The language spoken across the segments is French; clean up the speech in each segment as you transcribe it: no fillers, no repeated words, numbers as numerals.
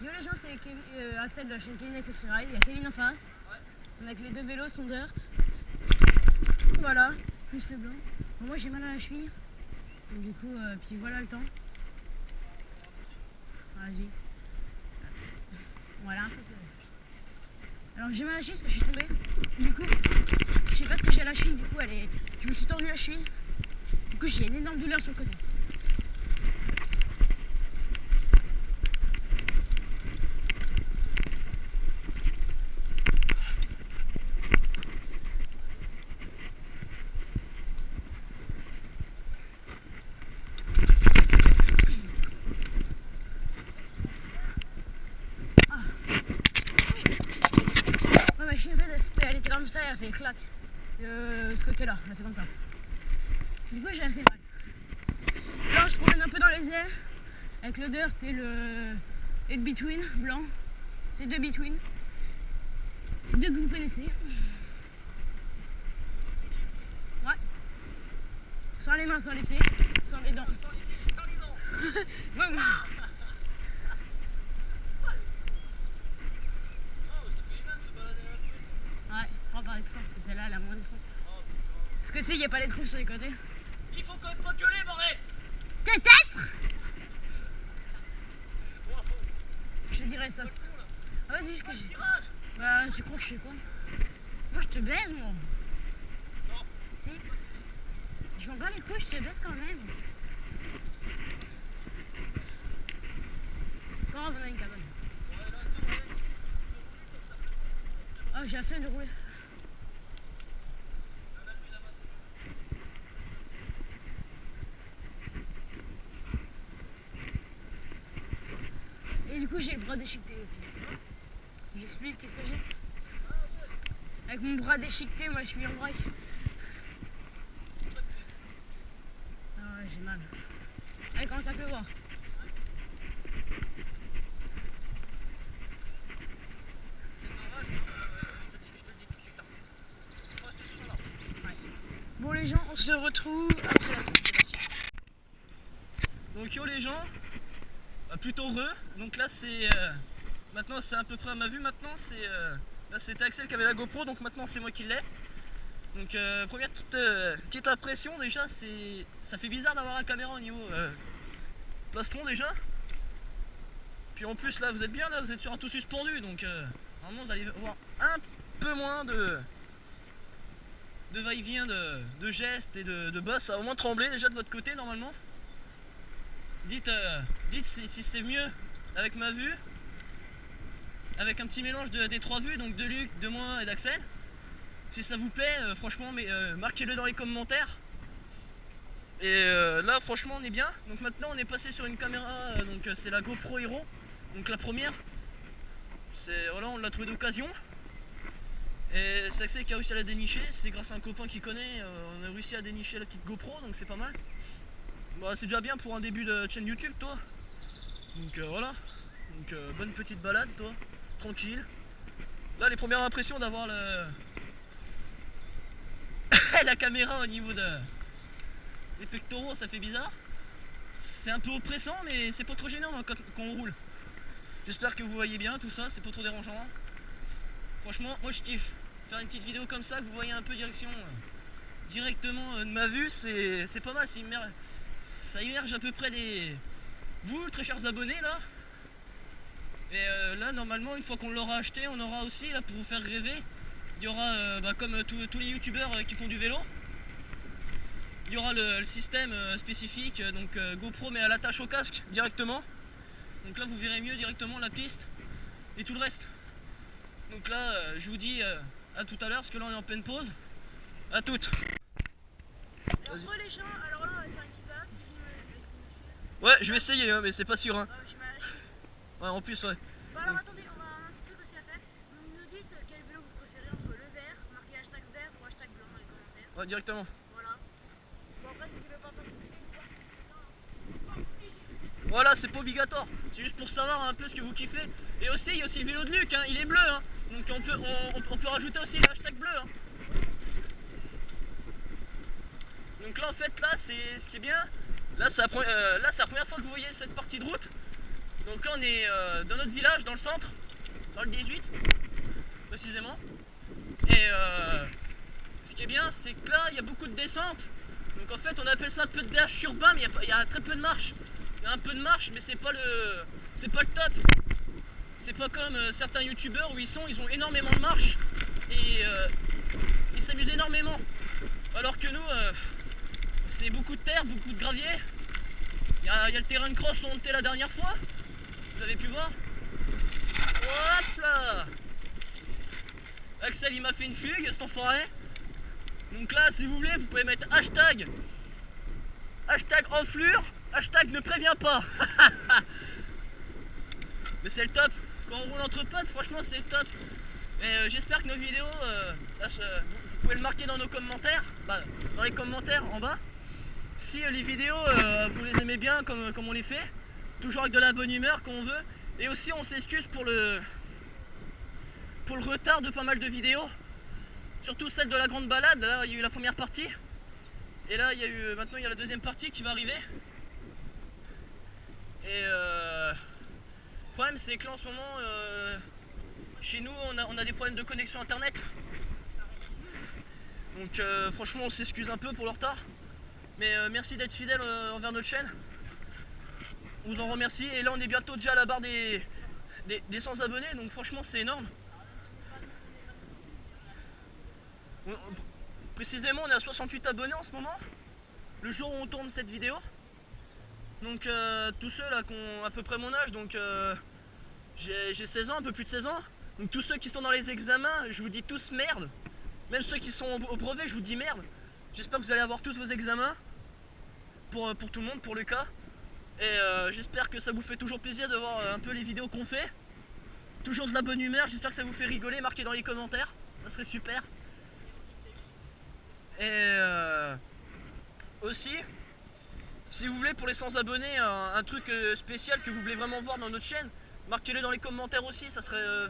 Yo les gens, c'est Axel de la chaîne Kevin SF Freeride. Il y a Kevin en face. Avec les deux vélos sont dirt. Voilà, plus le blanc. Bon, moi j'ai mal à la cheville. Donc, du coup, puis voilà le temps. Vas-y. Voilà, un peu ça. Alors j'ai mal à la cheville parce que je suis tombée. Du coup, je sais pas ce que j'ai à la cheville. Du coup, je me suis tordue la cheville. Du coup, j'ai une énorme douleur sur le côté. Elle était comme ça, elle a fait clac. Ce côté-là, elle a fait comme ça. Du coup, j'ai assez mal. Là, je promène un peu dans les airs avec le dirt et le between blanc. C'est deux between. Deux que vous connaissez. Ouais. Sans les mains, sans les pieds, sans les dents. Sans les dents. Ouais, ouais. Ouais, prends par les trous, parce que celle-là, elle a moins de son. Parce que tu sais, il n'y a pas les trous sur les côtés. Il faut quand même pas gueuler, bordel. Peut-être. Je te dirais ça. Ah, vas-y, je j'ai. Bah, tu crois que je fais quoi? Moi, je te baise, moi. Non. Si. Je m'en bats les couilles, je te baise quand même. Quand on a une cabane. Ah, j'ai la flemme de rouler. Et du coup, j'ai le bras déchiqueté aussi. J'explique qu'est-ce que j'ai. Avec mon bras déchiqueté, moi je suis en break. Ah ouais, j'ai mal. Allez, comment ça peut voir? Bon les gens, on se retrouve après la présentation. Donc yo les gens, plutôt heureux. Donc là c'est maintenant c'est à peu près à ma vue. Maintenant c'est là c'était Axel qui avait la GoPro, donc maintenant c'est moi qui l'ai. Donc première petite impression déjà, ça fait bizarre d'avoir la caméra au niveau plastron déjà. Puis en plus là vous êtes bien, là vous êtes sur un tout suspendu, donc normalement vous allez voir un peu moins de va-et-vient de gestes et de bosses. Ça va au moins trembler déjà de votre côté normalement. Dites si c'est mieux avec ma vue, avec un petit mélange des trois vues, donc de Luc, de moi et d'Axel. Si ça vous plaît, franchement, marquez-le dans les commentaires. Et là, franchement, on est bien. Donc maintenant, on est passé sur une caméra, donc c'est la GoPro Hero, donc la première. Voilà, on l'a trouvé d'occasion. Et c'est Axel qui a réussi à la dénicher. C'est grâce à un copain qui connaît, on a réussi à dénicher la petite GoPro, donc c'est pas mal. Bah, c'est déjà bien pour un début de chaîne YouTube, toi. Donc voilà. Donc bonne petite balade, toi. Tranquille. Là, les premières impressions d'avoir la caméra au niveau des pectoraux, ça fait bizarre. C'est un peu oppressant, mais c'est pas trop gênant quand on roule. J'espère que vous voyez bien tout ça, c'est pas trop dérangeant. Franchement, moi je kiffe. Faire une petite vidéo comme ça, que vous voyez un peu directement de ma vue, c'est pas mal. Ça immerge à peu près vous, très chers abonnés là. Et là, normalement, une fois qu'on l'aura acheté, on aura aussi, là, pour vous faire rêver, il y aura, comme tous les youtubeurs qui font du vélo, il y aura le système spécifique, donc GoPro mais à l'attache au casque directement. Donc là, vous verrez mieux directement la piste et tout le reste. Donc là, je vous dis à tout à l'heure, parce que là, on est en pleine pause. À toutes. Et entre les champs, alors là, on va faire une petite balade. Ouais, je vais essayer, hein, mais c'est pas sûr. Hein. Ouais, j'ai mal à la cheville. Ouais, en plus, ouais. Bon, alors attendez, on a un petit truc aussi à faire. Vous nous dites quel vélo vous préférez entre le vert, marqué hashtag vert ou hashtag blanc dans les commentaires. Ouais, directement. Voilà. Bon, après, ceux qui veulent pas participer, Voilà, c'est pas obligatoire. C'est juste pour savoir un peu ce que vous kiffez. Et aussi, il y a aussi le vélo de Luc, hein, il est bleu. Hein. Donc on peut rajouter aussi le hashtag bleu. Hein. Donc là, en fait, là, c'est ce qui est bien. Là, c'est la première fois que vous voyez cette partie de route. Donc là on est dans notre village, dans le centre, dans le 18 précisément. Et ce qui est bien, c'est que là il y a beaucoup de descentes. Donc en fait on appelle ça un peu de dash urbain, mais il y a très peu de marche. Il y a un peu de marche, mais c'est pas le top. C'est pas comme certains youtubeurs où ils ont énormément de marche et ils s'amusent énormément. Alors que nous, c'est beaucoup de terre, beaucoup de gravier. Il y a le terrain de cross où on était la dernière fois. Vous avez pu voir. Hop là. Axel il m'a fait une fugue, cet enfoiré. Donc là, si vous voulez, vous pouvez mettre hashtag enflure, hashtag ne préviens pas. Mais c'est le top. Quand on roule entre potes, franchement c'est le top. Et j'espère que nos vidéos, vous pouvez le marquer dans nos commentaires, dans les commentaires en bas. Si les vidéos, vous les aimez bien comme on les fait, toujours avec de la bonne humeur quand on veut. Et aussi on s'excuse pour le retard de pas mal de vidéos. Surtout celle de la grande balade, là il y a eu la première partie. Et là maintenant il y a la deuxième partie qui va arriver. Et le problème c'est que là en ce moment, chez nous on a des problèmes de connexion internet. Donc franchement on s'excuse un peu pour le retard. Mais merci d'être fidèle envers notre chaîne. On vous en remercie. Et là on est bientôt déjà à la barre des 100 abonnés. Donc franchement c'est énorme. Précisément on est à 68 abonnés en ce moment. Le jour où on tourne cette vidéo. Donc tous ceux là qui ont à peu près mon âge. Donc j'ai 16 ans, un peu plus de 16 ans. Donc tous ceux qui sont dans les examens, je vous dis tous merde. Même ceux qui sont au brevet, je vous dis merde. J'espère que vous allez avoir tous vos examens. Pour tout le monde, pour le cas. Et j'espère que ça vous fait toujours plaisir de voir un peu les vidéos qu'on fait. Toujours de la bonne humeur, j'espère que ça vous fait rigoler, marquez dans les commentaires, ça serait super. Et aussi, si vous voulez pour les 100 abonnés un truc spécial que vous voulez vraiment voir dans notre chaîne, marquez-le dans les commentaires aussi, ça serait...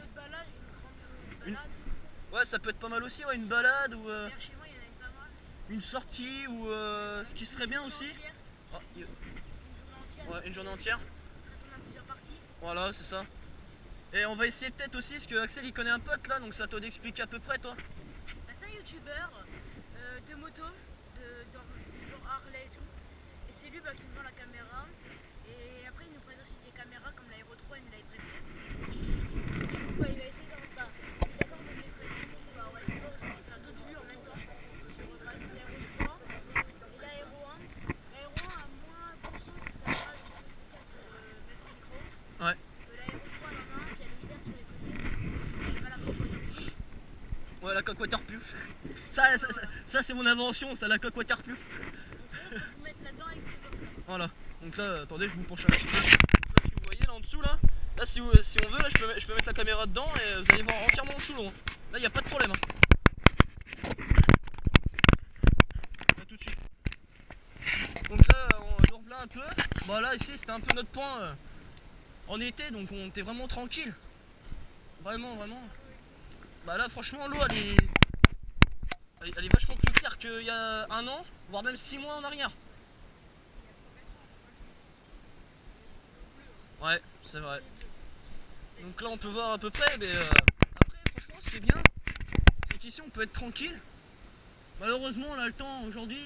Ouais, ça peut être pas mal aussi, ouais, une balade ou... une sortie ou ce qui serait bien aussi. Oh, ouais, une journée entière. Voilà, c'est ça. Et on va essayer peut-être aussi, parce que Axel il connaît un pote là, donc ça t'en explique à peu près toi. C'est un youtubeur de moto, du genre Harley et tout. Et c'est lui qui me vend la caméra. Et après il nous prête aussi des caméras comme l'Aéro 3, il me l'avait prêté. Il va essayer d'en faire. D'accord, on va les prêter. On va essayer aussi de faire d'autres vues en même temps. Sur par exemple l'Aéro 3 et l'Aéro 1. L'Aéro 1 a moins de son parce qu'elle a un truc spécial pour mettre le micro. Ouais. L'Aéro 3 il y en a un qui a le vert sur les côtés. Et pas la coque. Ouais, la coque waterproof. Ça c'est mon invention, ça, la coque waterproof. Vous mettre là-dedans avec ce que vous. Voilà. Donc là, attendez, je vous penche un petit peu. Donc là, si vous voyez là en dessous là, si on veut, là, je peux mettre la caméra dedans et vous allez voir entièrement en dessous l'eau. Là, il n'y a pas de problème. Hein. Là, tout de suite. Donc là, on revient un peu. Bah là, ici, c'était un peu notre point en été, donc on était vraiment tranquille. Vraiment. Bah là, franchement, l'eau, elle est vachement plus claire qu'il y a un an, voire même 6 mois en arrière. Ouais, c'est vrai. Donc là on peut voir à peu près, mais après franchement ce qui est bien, c'est qu'ici on peut être tranquille. Malheureusement là le temps aujourd'hui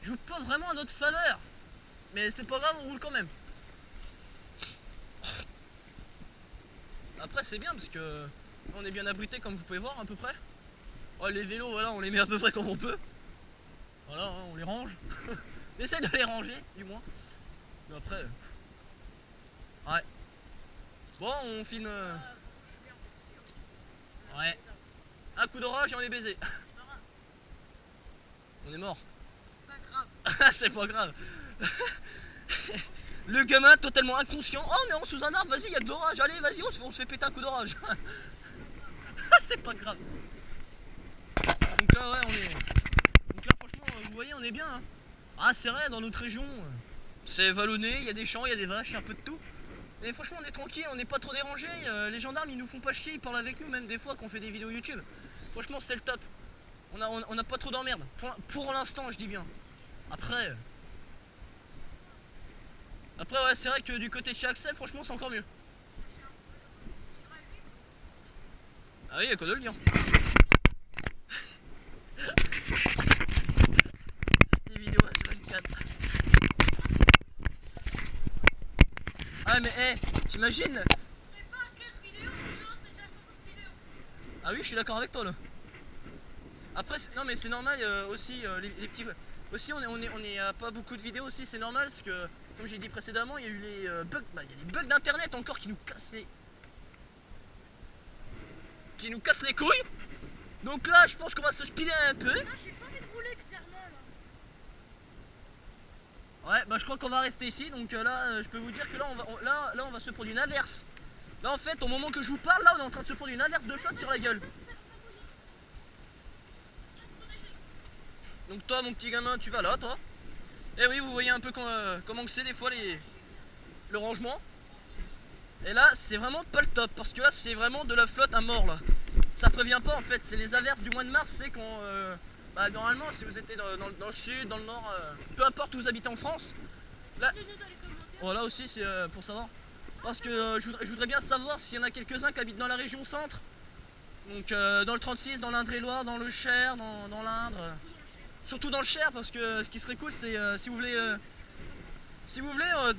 joue pas vraiment à notre faveur. Mais c'est pas grave, on roule quand même. Après c'est bien parce que on est bien abrité comme vous pouvez voir à peu près. Oh, les vélos voilà on les met à peu près comme on peut. Voilà hein, on les range. On essaie de les ranger du moins. Mais après... Ouais. Bon, on filme... Ouais. Un coup d'orage et on est baisé. On est mort. C'est pas grave. Le gamin totalement inconscient. Oh, mais on est sous un arbre, vas-y, il y a de l'orage. Allez, vas-y, on se fait péter un coup d'orage. C'est pas grave. Donc là, ouais, on est... Donc là, franchement, vous voyez, on est bien. Hein. Ah, c'est vrai, dans notre région... C'est vallonné, il y a des champs, il y a des vaches, il y a un peu de tout. Mais franchement on est tranquille, on n'est pas trop dérangé. Les gendarmes ils nous font pas chier, ils parlent avec nous même des fois quand on fait des vidéos YouTube. Franchement c'est le top. On n'a pas trop d'emmerde. Pour l'instant je dis bien. Après... Après ouais c'est vrai que du côté de chez Axel franchement c'est encore mieux. Ah oui, il y a quoi de le dire. Des vidéos H24. Ah mais t'imagines. Ah oui je suis d'accord avec toi là. Après non mais c'est normal aussi les petits. Aussi on est à pas beaucoup de vidéos aussi, c'est normal parce que comme j'ai dit précédemment il y a eu les bugs. Bah, il y a les bugs d'internet encore qui nous cassent les couilles. Donc là je pense qu'on va se speeder un peu. Ah, j'ai pas envie de rouler bizarrement là. Ouais bah je crois qu'on va rester ici. Donc là je peux vous dire que là on va se prendre une averse. Là en fait au moment que je vous parle là on est en train de se prendre une averse de flotte sur la gueule. Donc toi mon petit gamin tu vas là toi. Et oui vous voyez un peu comment que c'est des fois le rangement. Et là c'est vraiment pas le top parce que là c'est vraiment de la flotte à mort là. Ça prévient pas en fait, c'est les averses du mois de mars, c'est quand bah, normalement si vous êtes dans le sud, dans le nord, peu importe où vous habitez en France, là, là aussi c'est pour savoir. Parce que je voudrais bien savoir s'il y en a quelques-uns qui habitent dans la région centre. Donc dans le 36, dans l'Indre-et-Loire, dans le Cher, dans l'Indre. Surtout dans le Cher parce que ce qui serait cool c'est si vous voulez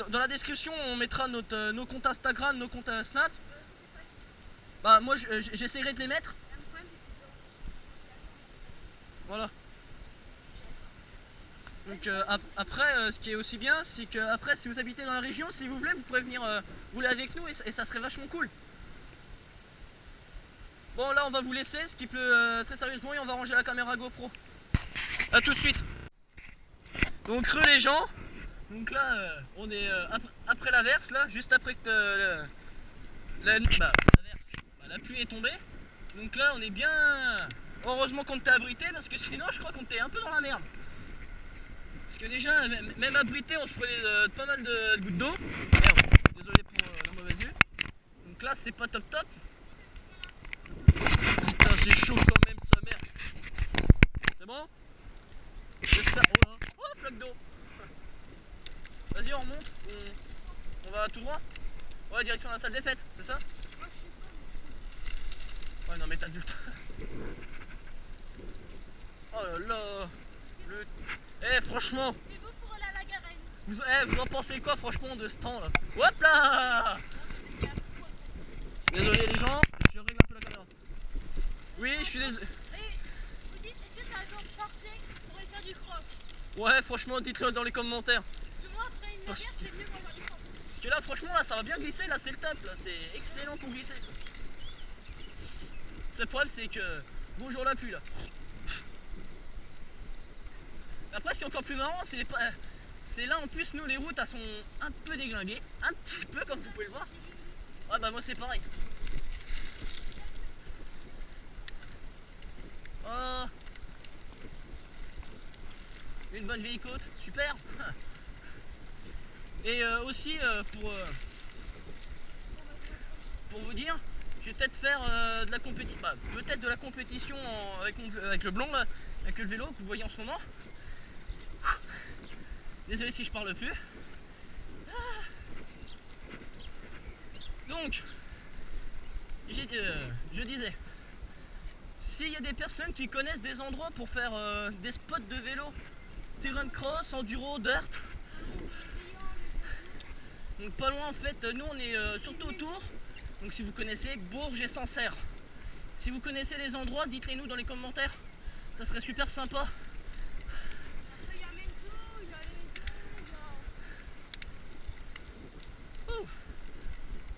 dans la description on mettra nos comptes Instagram, nos comptes Snap. Bah moi j'essaierai de les mettre. Voilà. Donc après ce qui est aussi bien c'est que après si vous habitez dans la région, si vous voulez vous pourrez venir rouler avec nous et ça serait vachement cool. Bon là on va vous laisser, ce qui pleut très sérieusement et on va ranger la caméra GoPro. A tout de suite. Donc les gens. Donc là on est après l'averse là, juste après que la pluie est tombée. Donc là on est bien. Heureusement qu'on t'est abrité parce que sinon je crois qu'on était un peu dans la merde. Parce que déjà même abrité on se prenait pas mal de gouttes d'eau. Merde, désolé pour la mauvaise vue. Donc là c'est pas top. Putain c'est chaud quand même sa mère. C'est bon? J'espère. Oh là. Oh flaque d'eau. Vas-y on remonte. On va tout droit. Ouais direction la salle des fêtes, c'est ça? Ouais non mais t'as vu le temps. Oh là là. Franchement. C'est beau pour aller à la Garenne. Vous en pensez quoi franchement de ce temps là? Hop là. Désolé les gens, je règle un peu la caméra. Oui je suis désolé. Vous dites est-ce que c'est un genre parfait pour aller faire du cross? Ouais franchement dites-le dans les commentaires. Parce que moi après une averse c'est mieux pour faire du cross. Parce que là franchement là ça va bien glisser, là c'est le top, là c'est excellent pour glisser ça. Le problème c'est que bonjour la pluie là. Après ce qui est encore plus marrant c'est là en plus nous les routes elles sont un peu déglinguées, un petit peu comme vous pouvez le voir. Ah bah moi c'est pareil. Oh. Une bonne vieille côte, super. Et aussi pour vous dire, je vais peut-être faire de la compétition, peut-être de la compétition avec le blanc là, avec le vélo que vous voyez en ce moment. Désolé si je parle plus. Donc, je disais, s'il y a des personnes qui connaissent des endroits pour faire des spots de vélo, terrain de cross, enduro, dirt, donc pas loin en fait, nous on est surtout autour. Donc si vous connaissez Bourges et Sancerre, si vous connaissez les endroits, dites-les nous dans les commentaires, ça serait super sympa.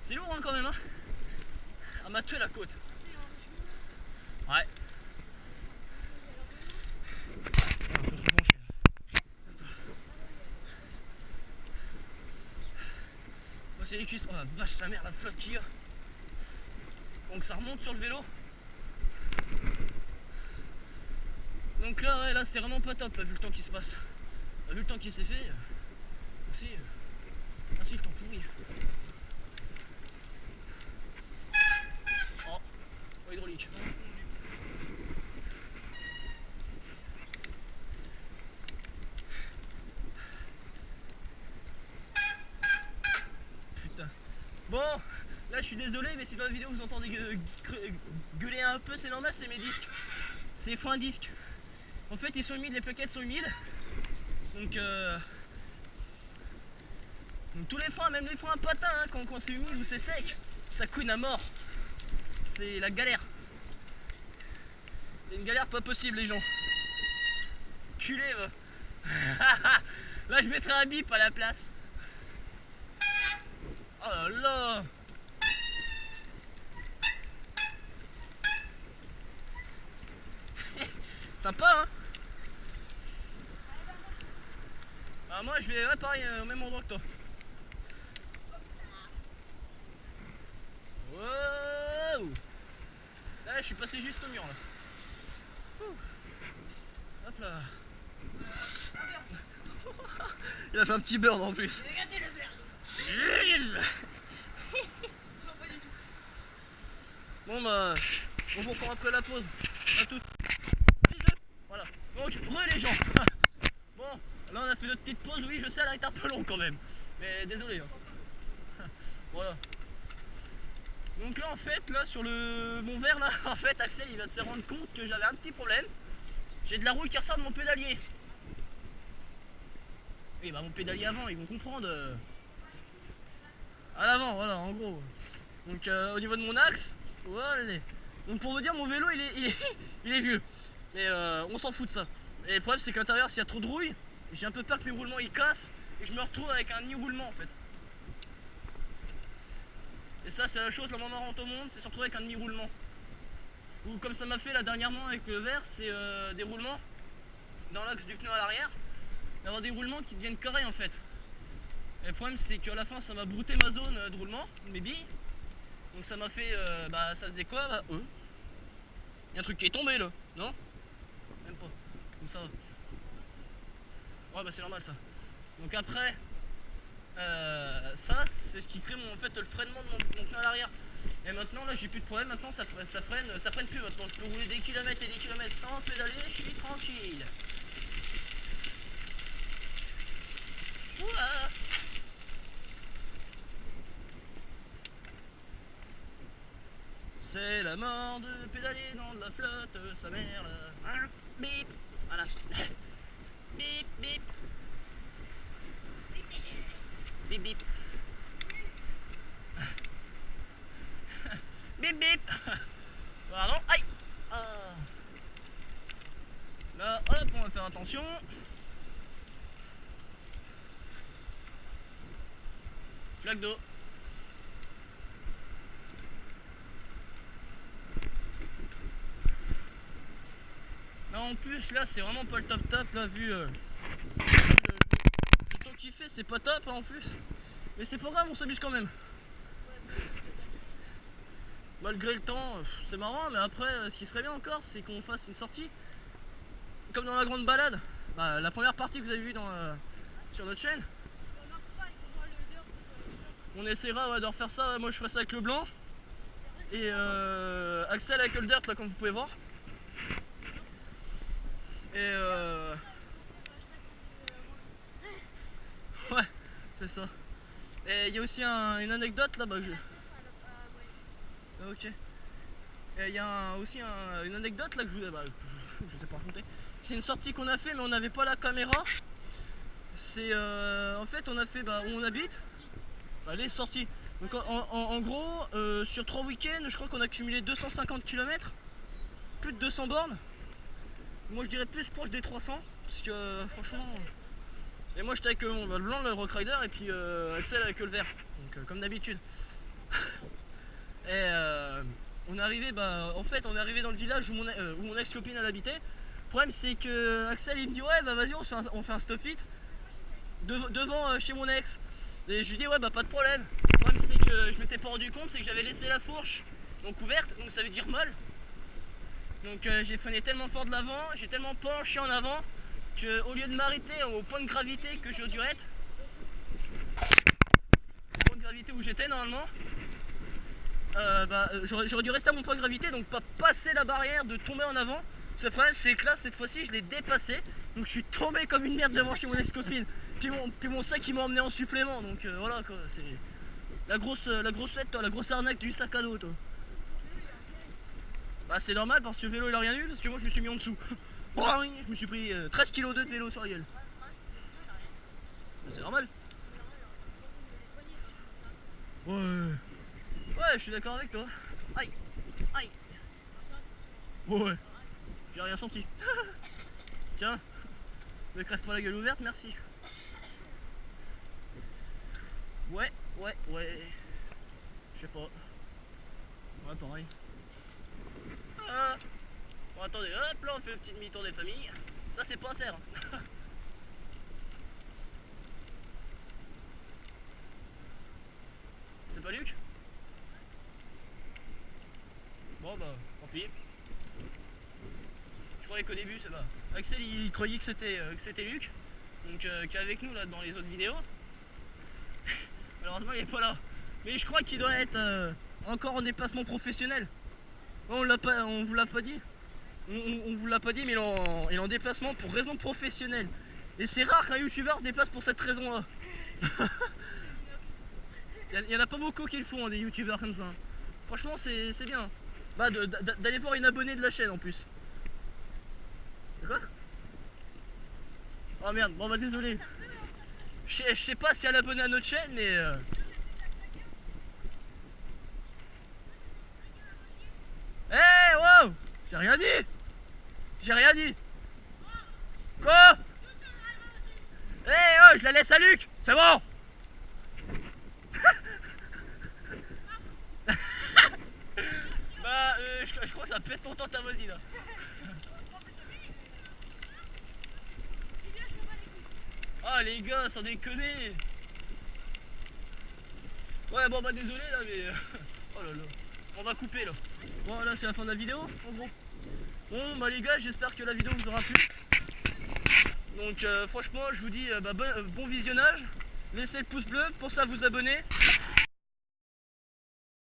C'est lourd hein, quand même hein. Elle m'a tué la côte. Ouais. Moi c'est les cuisses. Oh la vache sa mère la flotte qu'il y a. Donc ça remonte sur le vélo. Donc là ouais là c'est vraiment pas top là, vu le temps qui se passe. Vu le temps qui s'est fait. Aussi. Ainsi le temps pourri. Oh, hydraulique. Bon, là je suis désolé, mais si dans la vidéo vous entendez gueuler un peu, c'est normal, c'est mes disques. C'est les freins disques. En fait, ils sont humides, les plaquettes sont humides. Donc tous les freins, même les freins patins, hein, quand c'est humide ou c'est sec, ça couine à mort. C'est la galère. C'est une galère pas possible, les gens. Culé, va. Là, je mettrai un bip à la place. Oh là là. Sympa, hein. Bah, moi, je vais pareil au même endroit que toi. Wow. Là, je suis passé juste au mur, là. Hop là. Il a fait un petit bird en plus. Regardez le verre. Bon bah, on vous reprend après la pause. À tout. Voilà. Donc, les gens. Bon, là on a fait notre petite pause. Oui, je sais, elle a été un peu longue quand même. Mais désolé. Hein. Voilà. Donc là en fait, là sur mon verre là, en fait Axel il va se rendre compte que j'avais un petit problème. J'ai de la rouille qui ressort de mon pédalier. Oui bah mon pédalier avant, ils vont comprendre. À l'avant, voilà, en gros. Donc au niveau de mon axe, voilà. Donc pour vous dire, mon vélo il est vieux. Mais on s'en fout de ça. Et le problème c'est qu'à l'intérieur, s'il y a trop de rouille, j'ai un peu peur que mes roulements ils cassent et je me retrouve avec un demi-roulement en fait. Et ça c'est la chose la moins marrante au monde, c'est se retrouver avec un demi-roulement. Ou comme ça m'a fait là dernièrement avec le verre, c'est des roulements dans l'axe du pneu à l'arrière, d'avoir des roulements qui deviennent carrés en fait. Et le problème c'est qu'à la fin ça m'a brouté ma zone de roulement, mes billes. Donc ça m'a fait, ça faisait quoi bah, il y a un truc qui est tombé là, non? Même pas, comme ça. Ouais bah c'est normal ça. Donc après, ça c'est ce qui crée en fait le freinement de mon pneu à l'arrière. Et maintenant là j'ai plus de problème, maintenant ça freine plus maintenant. Je peux rouler des kilomètres et des kilomètres sans pédaler, je suis tranquille. Ouah. C'est la mort de pédaler dans de la flotte, sa mère là. Hein, bip. Voilà. Bip bip. Bip bip. Bip bip. Pardon. Aïe. Ah. Là, hop, on va faire attention. Flaque d'eau. Là en plus, là c'est vraiment pas le top là vu le temps qu'il fait, c'est pas top hein, en plus. Mais c'est pas grave, on s'amuse quand même. Malgré le temps, c'est marrant, mais après, ce qui serait bien encore, c'est qu'on fasse une sortie. Comme dans la grande balade, bah, la première partie que vous avez vue sur notre chaîne. On essaiera ouais, de refaire ça, ouais, moi je ferai ça avec le blanc. Et Axel avec le dirt là comme vous pouvez voir. Et ouais, c'est ça. Et il y a aussi une anecdote là, bah je... Ah, ok. Et il y a aussi une anecdote là que je sais pas raconter. C'est une sortie qu'on a fait mais on n'avait pas la caméra. C'est en fait on a fait où on habite. Les sorties. Donc en gros sur 3 week-ends je crois qu'on a cumulé 250 km. Plus de 200 bornes. Moi je dirais plus proche des 300 parce que franchement. Et moi j'étais avec le blanc le Rock Rider et puis Axel avec le vert. Donc comme d'habitude. Et on est arrivé en fait on est arrivé dans le village où mon ex-copine elle habitait. Le problème c'est que Axel il me dit ouais bah vas-y on fait un stop-it devant chez mon ex. Et je lui dis ouais bah pas de problème. Le problème c'est que je m'étais pas rendu compte, c'est que j'avais laissé la fourche donc ouverte, donc ça veut dire molle. Donc j'ai freiné tellement fort de l'avant, j'ai tellement penché en avant que au lieu de m'arrêter au point de gravité que j'ai dû être, au point de gravité où j'étais normalement, j'aurais dû rester à mon point de gravité, donc pas passer la barrière de tomber en avant. Le problème c'est que là cette fois-ci je l'ai dépassé, donc je suis tombé comme une merde devant chez mon ex-copine. Puis mon sac il m'a emmené en supplément, donc voilà quoi, c'est... La grosse fête, toi, la grosse arnaque du sac à dos, toi. Bah c'est normal parce que le vélo il a rien eu, parce que moi je me suis mis en dessous. Je me suis pris 13 kg de vélo sur la gueule. Bah, c'est normal. Ouais, je suis d'accord avec toi. Aïe, aïe. Ouais, j'ai rien senti. Tiens, ne crève pas la gueule ouverte, merci. Ouais. Je sais pas. Ouais, pareil. Ah. Bon, attendez, hop là, on fait le petit demi-tour des familles. Ça, c'est pas à faire. C'est pas Luc? Bon, bah, tant pis. Je croyais qu'au début, c'est pas. Axel, il croyait que c'était Luc. Donc, qui est avec nous là dans les autres vidéos. Malheureusement, il est pas là. Mais je crois qu'il doit être encore en déplacement professionnel. On vous l'a pas dit. On vous l'a pas dit, mais il est en déplacement pour raison professionnelle. Et c'est rare qu'un youtubeur se déplace pour cette raison-là. Il y en a pas beaucoup qui le font, hein, des youtubeurs comme ça. Franchement, c'est bien. Bah, d'aller voir une abonnée de la chaîne en plus. De quoi? Oh merde, bon bah désolé. Je sais pas si elle est abonnée à notre chaîne, mais... Hey, wow! J'ai rien dit! J'ai rien dit! Quoi? Hey, oh, je la laisse à Luc! C'est bon! Bah, je crois que ça peut être longtemps ta voisine là. Ah les gars, sans déconner! Ouais, bon bah désolé là, mais... Oh là là, on va couper là. Bon là c'est la fin de la vidéo en gros. Bon bah les gars, j'espère que la vidéo vous aura plu. Donc franchement je vous dis bon visionnage. Laissez le pouce bleu, pensez à vous abonner.